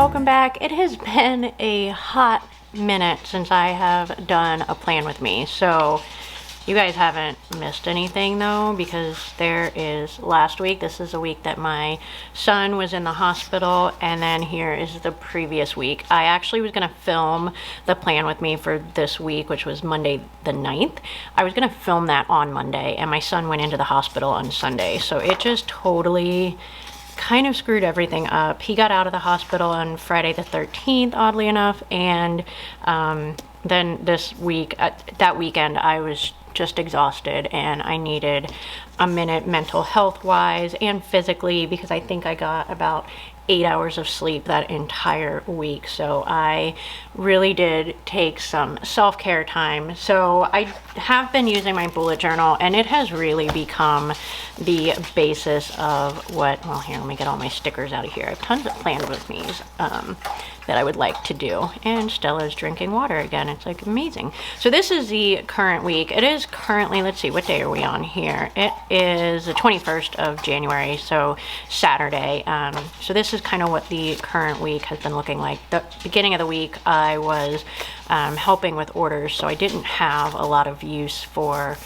welcome back. It has been a hot minute since I have done a plan with me, so you guys haven't missed anything though, because there is last week. This is a week that my son was in the hospital, and then here is the previous week. I actually was gonna film the plan with me for this week, which was Monday the 9th. I was gonna film that on Monday, and my son went into the hospital on Sunday, so it just totally kind of screwed everything up. He got out of the hospital on Friday the 13th, oddly enough, and then this week, that weekend, I was just exhausted and I needed a minute mental health wise and physically, because I think I got about 8 hours of sleep that entire week. So I really did take some self-care time. So I have been using my bullet journal, and it has really become the basis of what, well, here, let me get all my stickers out of here. I have tons of plan with me's that I would like to do. And Stella's drinking water again. It's like amazing. So this is the current week. It is currently, let's see, what day are we on here? It is the 21st of January, so Saturday. So this is kind of what the current week has been looking like. The beginning of the week, I was helping with orders, so I didn't have a lot of use for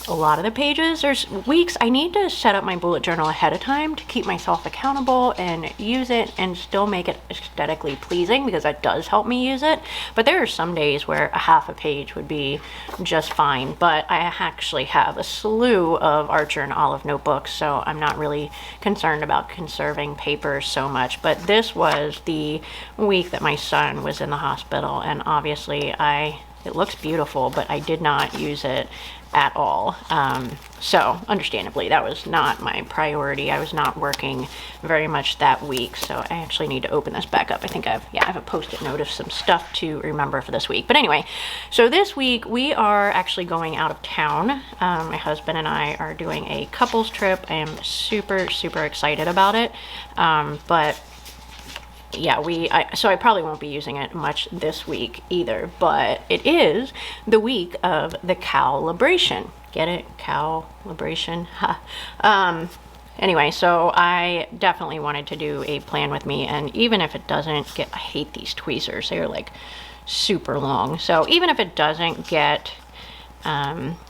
a lot of the pages. There's weeks I need to set up my bullet journal ahead of time to keep myself accountable and use it and still make it aesthetically pleasing, because that does help me use it. But there are some days where a half a page would be just fine. But I actually have a slew of Archer and Olive notebooks, so I'm not really concerned about conserving paper so much. But this was the week that my son was in the hospital, and obviously it looks beautiful, but I did not use it at all. So understandably, that was not my priority. I was not working very much that week, so I actually need to open this back up. I think I have a post-it note of some stuff to remember for this week. But anyway, so this week we are actually going out of town. My husband and I are doing a couples trip. I am super, super excited about it. But yeah, so I probably won't be using it much this week either, but it is the week of the Cow-libration. Get it? Cow-libration? Anyway, so I definitely wanted to do a plan with me, and even if it doesn't get, I hate these tweezers. They're like super long. So even if it doesn't get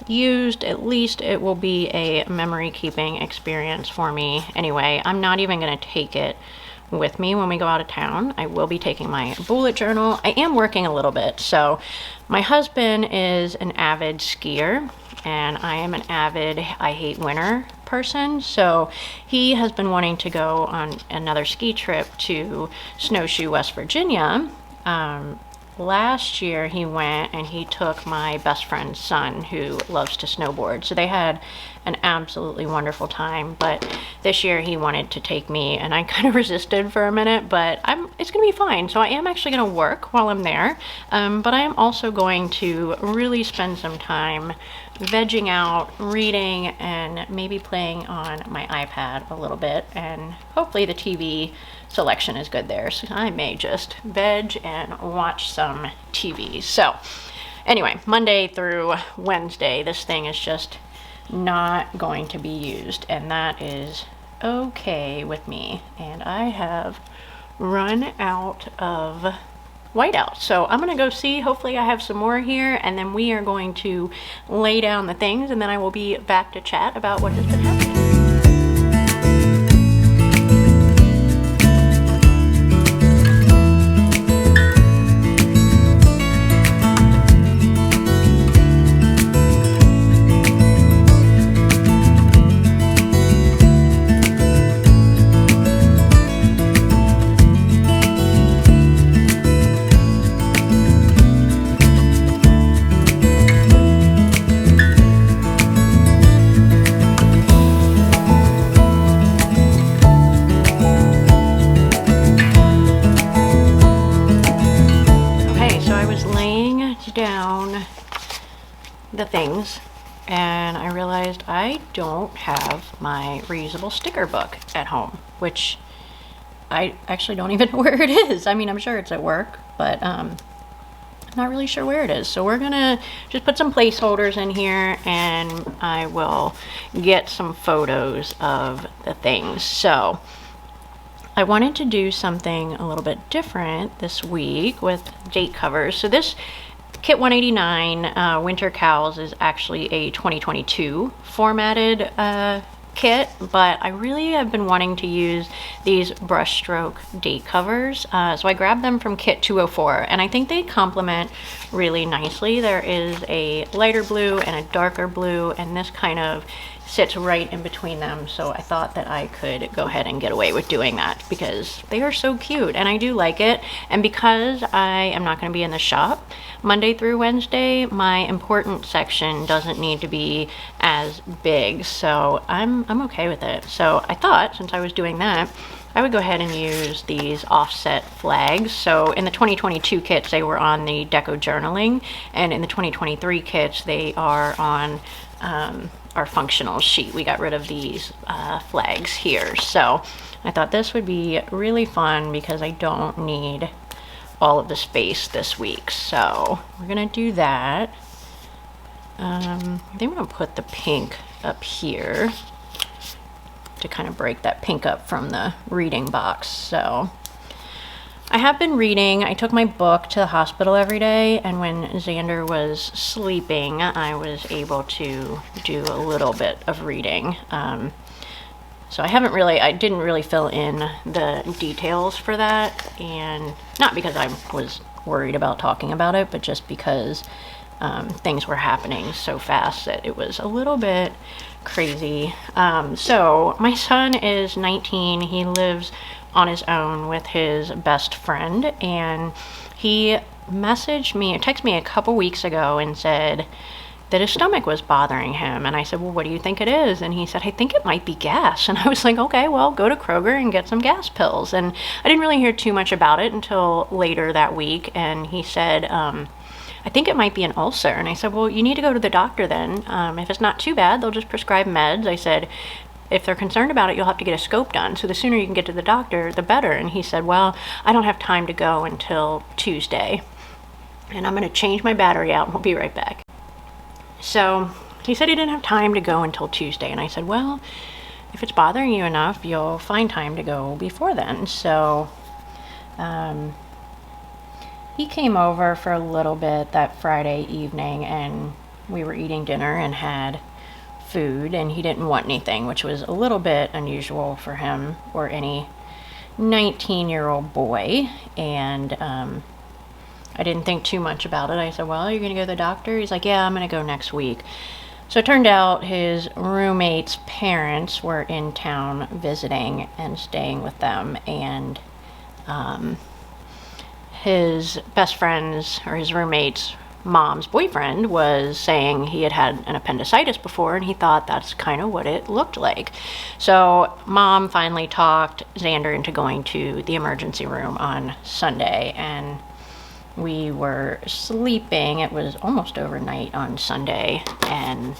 used, at least it will be a memory keeping experience for me. Anyway, I'm not even going to take it with me when we go out of town. I will be taking my bullet journal. I am working a little bit. So my husband is an avid skier, and I am an avid I hate winter person. So he has been wanting to go on another ski trip to Snowshoe, West Virginia. Last year he went and he took my best friend's son, who loves to snowboard. So they had an absolutely wonderful time. But this year he wanted to take me, and I kind of resisted for a minute, but it's gonna be fine. So I am actually gonna work while I'm there, but I am also going to really spend some time vegging out, reading, and maybe playing on my iPad a little bit, and hopefully the TV selection is good there, so I may just veg and watch some TV. So anyway, Monday through Wednesday, this thing is just not going to be used, and that is okay with me. And I have run out of whiteout, so I'm gonna go see. Hopefully I have some more here, and then we are going to lay down the things, and then I will be back to chat about what has been happening. Down the things, and I realized I don't have my reusable sticker book at home, which I actually don't even know where it is. I mean, I'm sure it's at work, but I'm not really sure where it is. So we're gonna just put some placeholders in here, and I will get some photos of the things. So I wanted to do something a little bit different this week with date covers. So this Kit 189 Winter Cows is actually a 2022 formatted kit, but I really have been wanting to use these brushstroke date covers. So I grabbed them from Kit 204, and I think they complement really nicely. There is a lighter blue and a darker blue, and this kind of sits right in between them, so I thought that I could go ahead and get away with doing that because they are so cute and I do like it. And because I am not going to be in the shop Monday through Wednesday, my important section doesn't need to be as big, so I'm okay with it. So I thought, since I was doing that, I would go ahead and use these offset flags. So in the 2022 kits, they were on the Deco Journaling, and in the 2023 kits, they are on our functional sheet. We got rid of these flags here. So I thought this would be really fun because I don't need all of the space this week. So we're gonna do that. I think I'm gonna put the pink up here to kind of break that pink up from the reading box. So I have been reading. I took my book to the hospital every day, and when Xander was sleeping, I was able to do a little bit of reading. So I didn't really fill in the details for that, and not because I was worried about talking about it, but just because things were happening so fast that it was a little bit crazy. So my son is 19. He lives on his own with his best friend, and he texted me a couple weeks ago and said that his stomach was bothering him. And I said, well, what do you think it is? And he said, I think it might be gas. And I was like, okay, well, go to Kroger and get some gas pills. And I didn't really hear too much about it until later that week. And he said, I think it might be an ulcer. And I said, well, you need to go to the doctor then. If it's not too bad, they'll just prescribe meds. I said, if they're concerned about it, you'll have to get a scope done. So the sooner you can get to the doctor, the better. And he said, well, I don't have time to go until Tuesday, and I'm going to change my battery out and we'll be right back. So he said he didn't have time to go until Tuesday. And I said, well, if it's bothering you enough, you'll find time to go before then. So he came over for a little bit that Friday evening, and we were eating dinner and had food, and he didn't want anything, which was a little bit unusual for him or any 19-year-old boy. And I didn't think too much about it. I said, well, you're gonna go to the doctor? He's like, yeah, I'm gonna go next week. So it turned out his roommate's parents were in town visiting and staying with them, and his best friend's, or his roommate's mom's boyfriend, was saying he had had an appendicitis before, and he thought that's kind of what it looked like. So mom finally talked Xander into going to the emergency room on Sunday, and we were sleeping. It was almost overnight on Sunday, and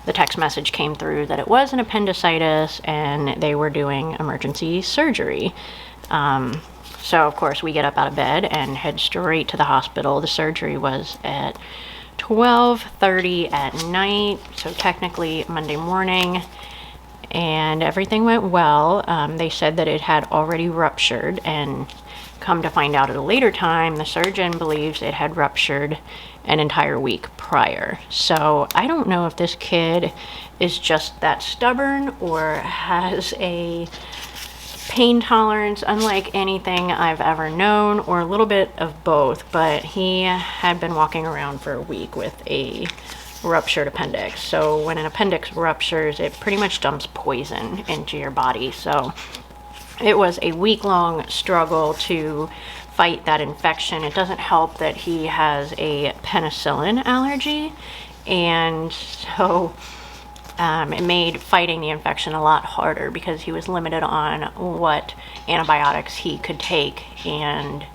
the text message came through that it was an appendicitis and they were doing emergency surgery. So of course we get up out of bed and head straight to the hospital. The surgery was at 12:30 at night, so technically Monday morning, and everything went well. They said that it had already ruptured, and come to find out at a later time, the surgeon believes it had ruptured an entire week prior. So I don't know if this kid is just that stubborn or has a pain tolerance unlike anything I've ever known, or a little bit of both, but he had been walking around for a week with a ruptured appendix. So when an appendix ruptures, it pretty much dumps poison into your body. So it was a week-long struggle to fight that infection. It doesn't help that he has a penicillin allergy, and so it made fighting the infection a lot harder because he was limited on what antibiotics he could take, and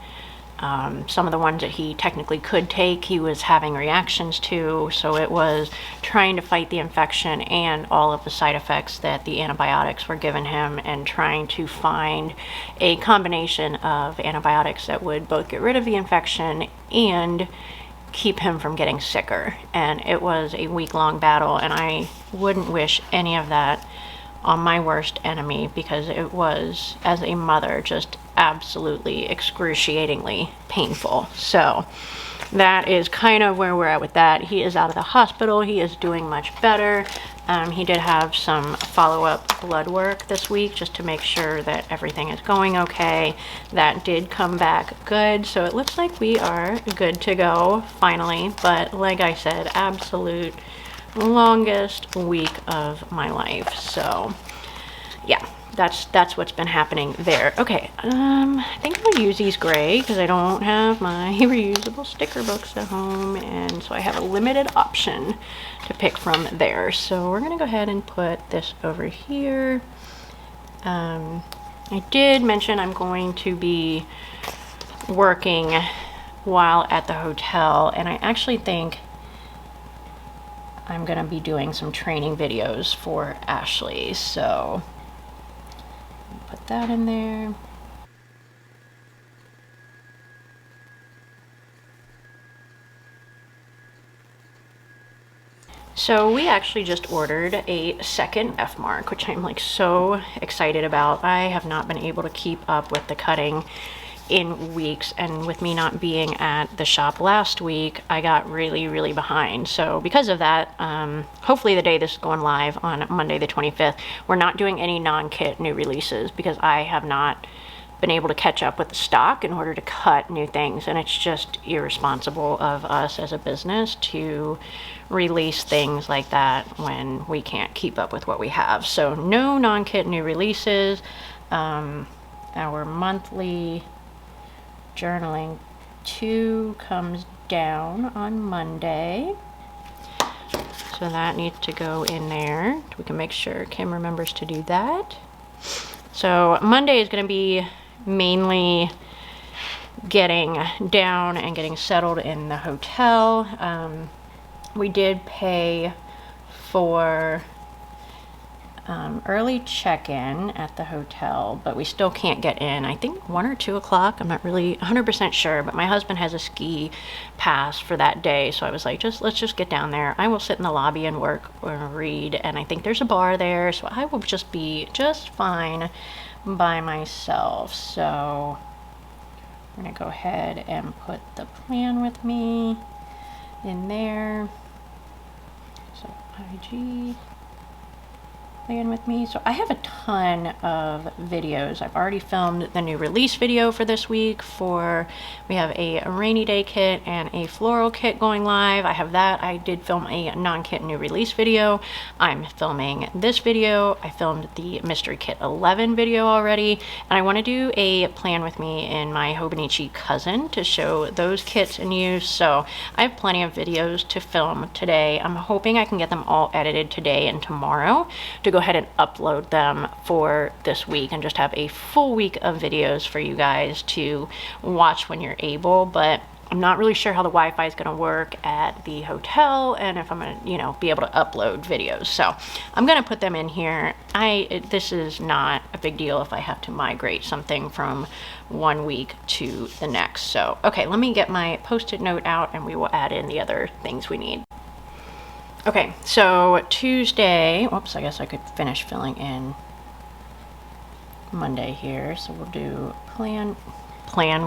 some of the ones that he technically could take, he was having reactions to. So it was trying to fight the infection and all of the side effects that the antibiotics were giving him, and trying to find a combination of antibiotics that would both get rid of the infection and keep him from getting sicker. And it was a week-long battle, and I wouldn't wish any of that on my worst enemy, because it was, as a mother, just absolutely excruciatingly painful. So that is kind of where we're at with that. He is out of the hospital. He is doing much better. He did have some follow-up blood work this week just to make sure that everything is going okay. That did come back good. So it looks like we are good to go finally. But like I said, absolute longest week of my life. So yeah, that's what's been happening there. Okay, I think I'm gonna use these gray because I don't have my reusable sticker books at home, and so I have a limited option to pick from there. So we're gonna go ahead and put this over here. I did mention I'm going to be working while at the hotel, and I actually think I'm gonna be doing some training videos for Ashley, so put that in there. So we actually just ordered a second F mark, which I'm like so excited about. I have not been able to keep up with the cutting in weeks, and with me not being at the shop last week, I got really behind. So because of that, hopefully the day this is going live on Monday the 25th, we're not doing any non-kit new releases because I have not been able to catch up with the stock in order to cut new things, and it's just irresponsible of us as a business to release things like that when we can't keep up with what we have. So no non-kit new releases. Our monthly journaling 2 comes down on Monday, so that needs to go in there. We can make sure Kim remembers to do that. So Monday is going to be mainly getting down and getting settled in the hotel. We did pay for early check-in at the hotel, but we still can't get in. I think 1 or 2 o'clock. I'm not really 100% sure, but my husband has a ski pass for that day, so I was like, let's just get down there. I will sit in the lobby and work or read, and I think there's a bar there, so I will just be just fine by myself. So I'm gonna go ahead and put the plan with me in there. So IG plan with me. So I have a ton of videos. I've already filmed the new release video for this week. We have a rainy day kit and a floral kit going live. I have that. I did film a non-kit new release video. I'm filming this video. I filmed the mystery kit 11 video already, and I want to do a plan with me in my Hobonichi cousin to show those kits in use. So I have plenty of videos to film today. I'm hoping I can get them all edited today and tomorrow to go ahead and upload them for this week and just have a full week of videos for you guys to watch when you're able. But I'm not really sure how the Wi-Fi is going to work at the hotel and if I'm going to, be able to upload videos. So I'm going to put them in here. This is not a big deal if I have to migrate something from one week to the next. So, okay, let me get my Post-it note out and we will add in the other things we need. Okay, so Tuesday, whoops, I guess I could finish filling in Monday here. So we'll do plan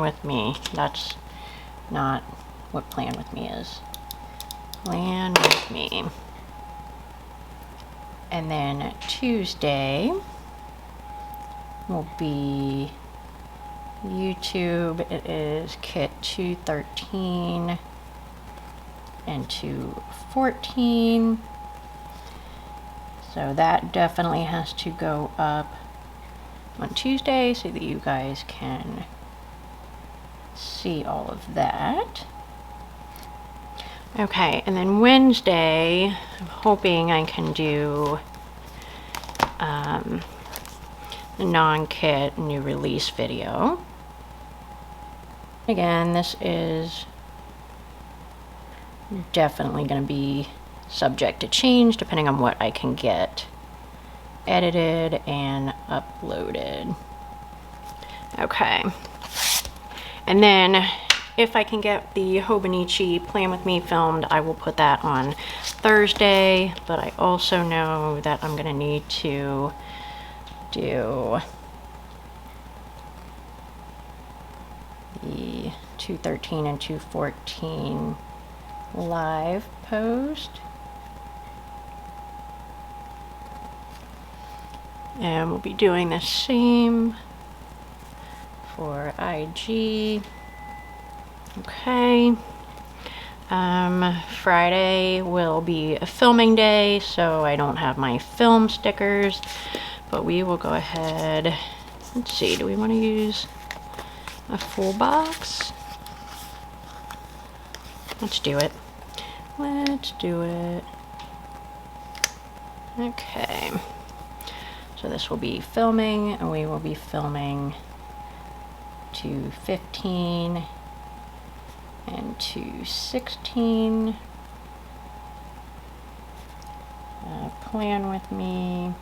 with me. That's not what plan with me is. Plan with me. And then Tuesday will be YouTube. It is kit 213 and 214. So that definitely has to go up on Tuesday so that you guys can see all of that. Okay, and then Wednesday, I'm hoping I can do the non-kit new release video. Again, this is definitely going to be subject to change depending on what I can get edited and uploaded. Okay, and then if I can get the Hobonichi Plan With Me filmed, I will put that on Thursday, but I also know that I'm gonna need to do the 213 and 214 live post. And we'll be doing the same for IG. Okay. Friday will be a filming day, so I don't have my film stickers, but we will go ahead. Let's see, do we want to use a full box? Let's do it. Let's do it. Okay. So this will be filming, and we will be filming 215 and 216. Plan with me.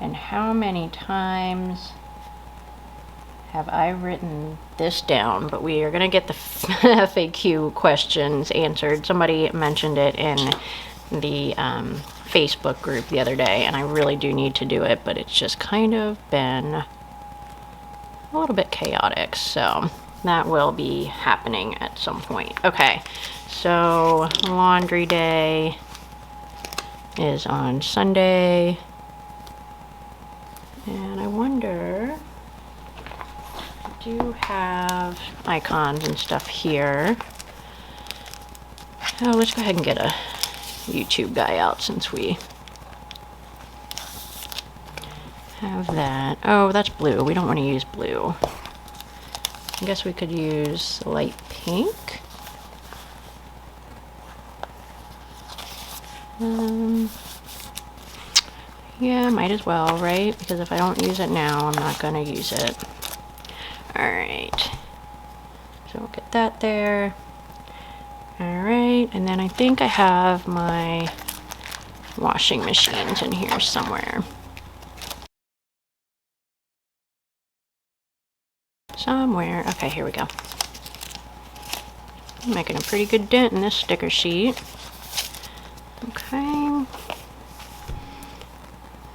And how many times have I written this down? But we are going to get the FAQ questions answered. Somebody mentioned it in the Facebook group the other day, and I really do need to do it, but it's just kind of been a little bit chaotic, so that will be happening at some point. Okay, so laundry day is on Sunday, and I wonder, I do have icons and stuff here. Oh, let's go ahead and get a YouTube guy out since we have that. Oh, that's blue. We don't want to use blue. I guess we could use light pink. Yeah, might as well, right? Because if I don't use it now, I'm not going to use it. Alright. So we'll get that there. Alright, and then I think I have my washing machines in here somewhere. Okay, here we go. I'm making a pretty good dent in this sticker sheet. Okay.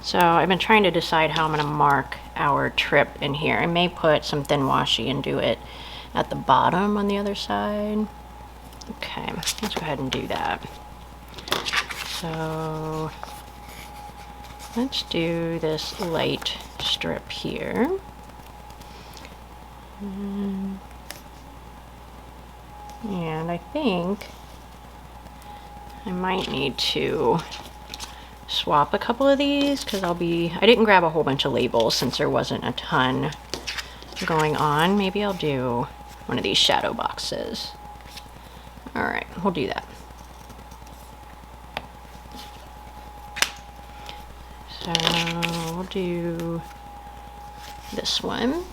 So I've been trying to decide how I'm going to mark our trip in here. I may put some thin washi and do it at the bottom on the other side. Okay, let's go ahead and do that. So let's do this light strip here. And I think I might need to swap a couple of these because I didn't grab a whole bunch of labels since there wasn't a ton going on. Maybe I'll do one of these shadow boxes. All right, we'll do that. So we'll do this one.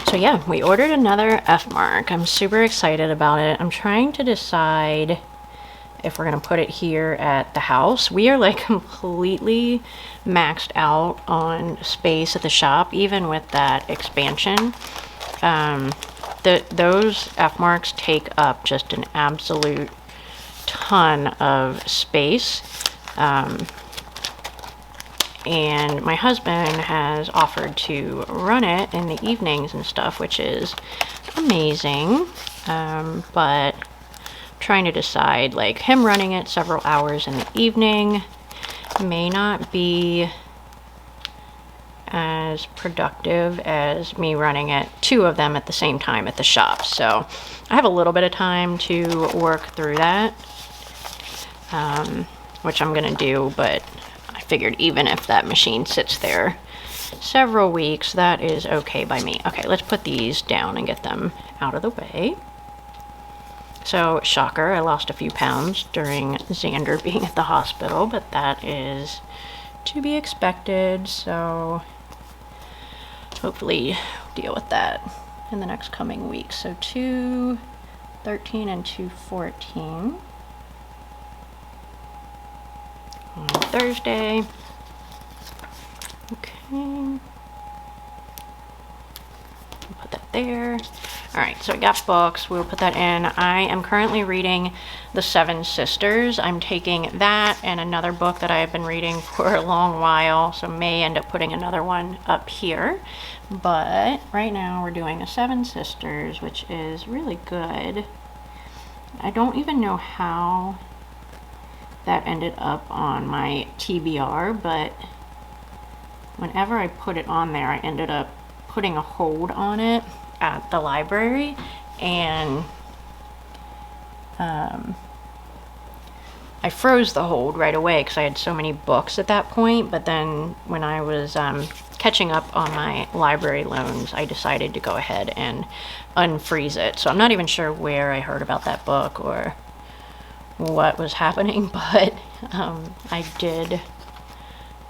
So yeah, we ordered another F mark. I'm super excited about it. I'm trying to decide if we're gonna put it here at the house. We are like completely maxed out on space at the shop, even with that expansion. Those F marks take up just an absolute ton of space. And my husband has offered to run it in the evenings and stuff, which is amazing. But trying to decide, like, him running it several hours in the evening may not be as productive as me running it, two of them at the same time at the shop. So I have a little bit of time to work through that, which I'm gonna do, but I figured even if that machine sits there several weeks, that is okay by me. Okay, let's put these down and get them out of the way. So, shocker, I lost a few pounds during Xander being at the hospital, but that is to be expected, so hopefully deal with that in the next coming weeks. So 213 and 214 on Thursday. Okay. Put that there. All right, so I got books. We'll put that in. I am currently reading The Seven Sisters. I'm taking that and another book that I have been reading for a long while, so may end up putting another one up here. But right now we're doing The Seven Sisters, which is really good. I don't even know how that ended up on my TBR, but whenever I put it on there, I ended up putting a hold on it at the library, and I froze the hold right away because I had so many books at that point. But then when I was catching up on my library loans, I decided to go ahead and unfreeze it. So I'm not even sure where I heard about that book or what was happening, but I did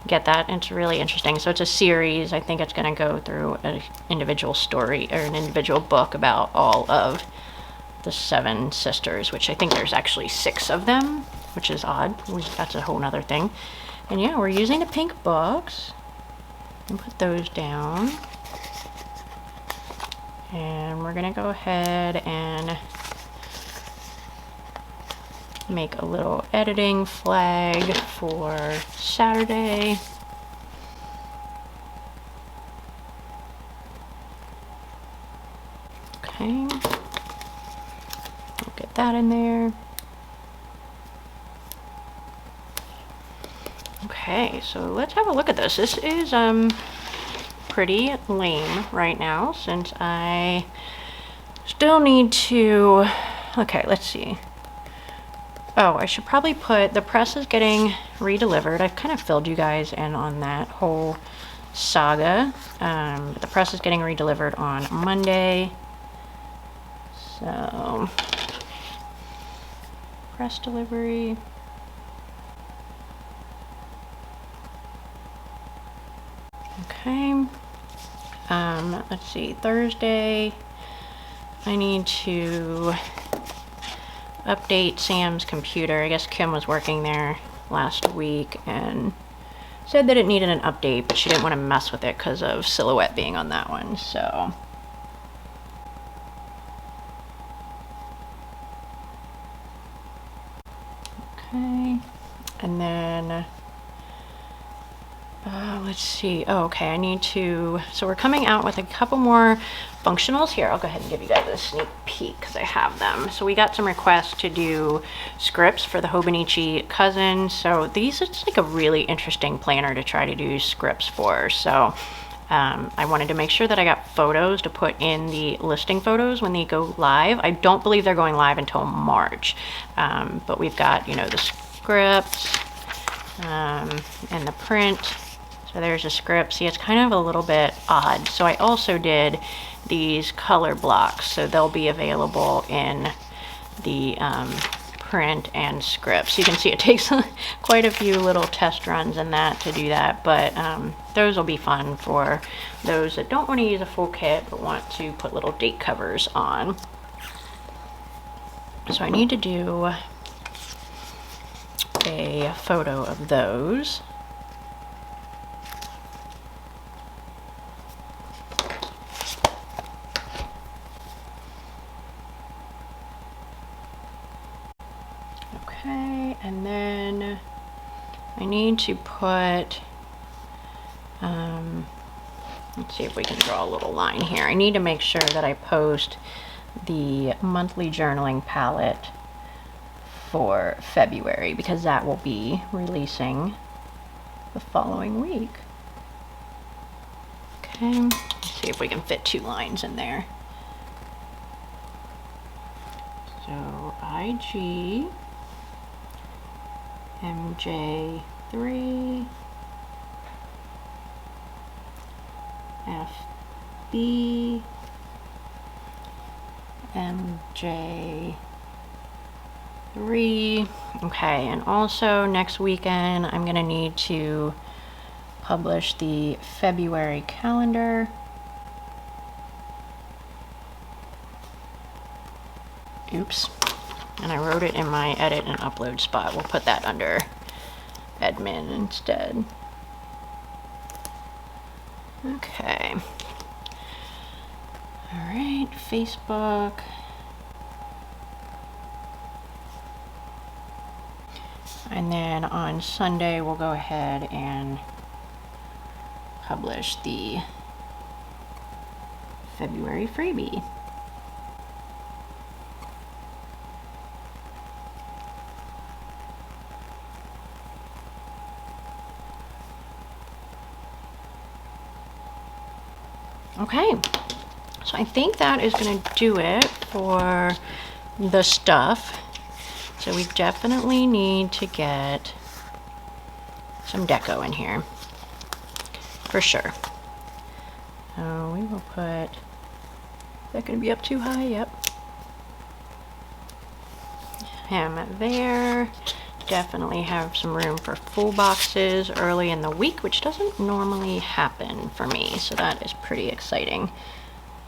get that. It's really interesting. So it's a series. I think it's going to go through an individual story or an individual book about all of the seven sisters, which I think there's actually 6 of them, which is odd. That's a whole nother thing. And yeah, we're using the pink books and put those down. And we're going to go ahead and make a little editing flag for Saturday. Okay, we'll get that in there. Okay, so let's have a look at this. This is pretty lame right now since I still need to, okay, let's see. Oh, I should probably put, the press is getting redelivered. I've kind of filled you guys in on that whole saga. The press is getting redelivered on Monday. So, press delivery. Okay. Let's see, Thursday, I need to update Sam's computer. I guess Kim was working there last week and said that it needed an update, but she didn't want to mess with it because of Silhouette being on that one. So okay, and then let's see. Oh, okay, I need to, so we're coming out with a couple more functionals here. I'll go ahead and give you guys a sneak peek because I have them. So we got some requests to do scripts for the Hobonichi cousin. So these, it's like a really interesting planner to try to do scripts for. So I wanted to make sure that I got photos to put in the listing photos when they go live. I don't believe they're going live until March, but we've got, you know, the scripts and the print. So there's a script. See, it's kind of a little bit odd. So I also did these color blocks. So they'll be available in the print and script. So you can see it takes quite a few little test runs in that to do that. But those will be fun for those that don't want to use a full kit but want to put little date covers on. So I need to do a photo of those. Okay, and then I need to put, let's see if we can draw a little line here. I need to make sure that I post the monthly journaling palette for February because that will be releasing the following week. Okay, let's see if we can fit 2 lines in there. So IG, MJ3, FB, MJ3. Okay, and also next weekend I'm going to need to publish the February calendar. Oops. And I wrote it in my edit and upload spot. We'll put that under admin instead. Okay. All right, Facebook. And then on Sunday, we'll go ahead and publish the February freebie. Okay, so I think that is going to do it for the stuff. So we definitely need to get some deco in here, for sure. So we will put, is that going to be up too high? Yep. Him there. Definitely have some room for full boxes early in the week, which doesn't normally happen for me, so that is pretty exciting.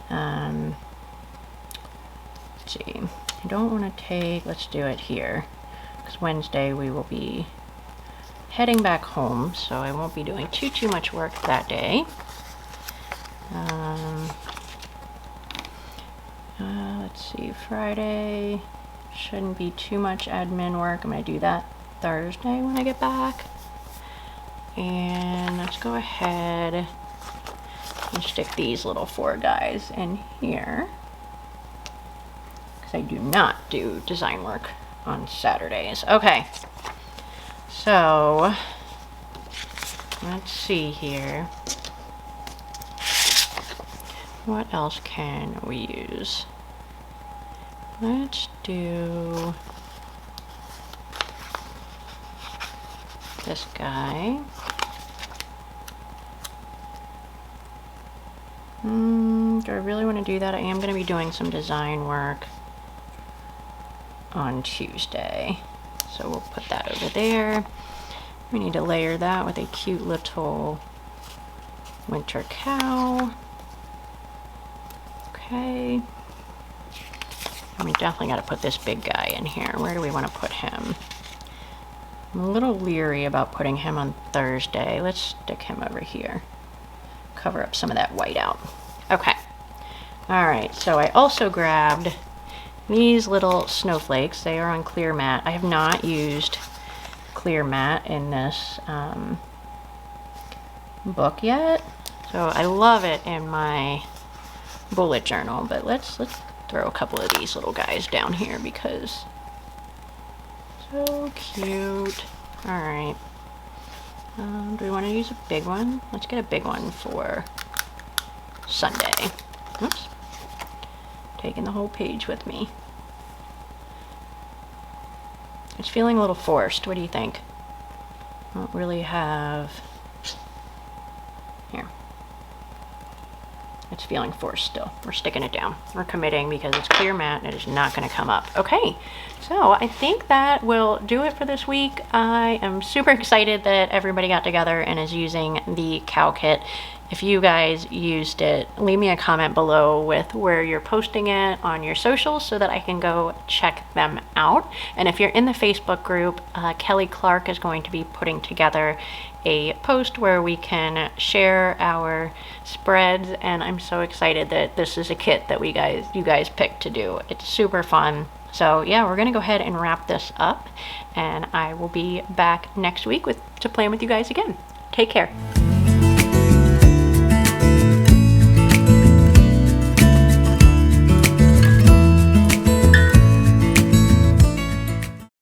Let's see, I don't want to take, let's do it here, because Wednesday we will be heading back home, so I won't be doing too much work that day. Let's see, Friday shouldn't be too much admin work. I'm going to do that Thursday when I get back. And let's go ahead and stick these little 4 guys in here, because I do not do design work on Saturdays. Okay, so let's see here. What else can we use? Let's do this guy. Do I really want to do that? I am going to be doing some design work on Tuesday, so we'll put that over there. We need to layer that with a cute little winter cow. Okay. And we definitely got to put this big guy in here. Where do we want to put him? I'm a little leery about putting him on Thursday. Let's stick him over here. Cover up some of that white out. Okay. All right, so I also grabbed these little snowflakes. They are on clear matte. I have not used clear matte in this book yet, so I love it in my bullet journal, but let's throw a couple of these little guys down here because so cute. All right, do we want to use a big one? Let's get a big one for Sunday. Oops, taking the whole page with me. It's feeling a little forced. What do you think? I don't really have, here. It's feeling forced still. We're sticking it down. We're committing because it's clear matte and it is not going to come up. Okay, so I think that will do it for this week. I am super excited that everybody got together and is using the cow kit. If you guys used it, leave me a comment below with where you're posting it on your socials so that I can go check them out. And if you're in the Facebook group, Kelly Clark is going to be putting together a post where we can share our spreads, and I'm so excited that this is a kit that you guys picked to do. It's super fun. So yeah, we're gonna go ahead and wrap this up, and I will be back next week to plan with you guys again. Take care.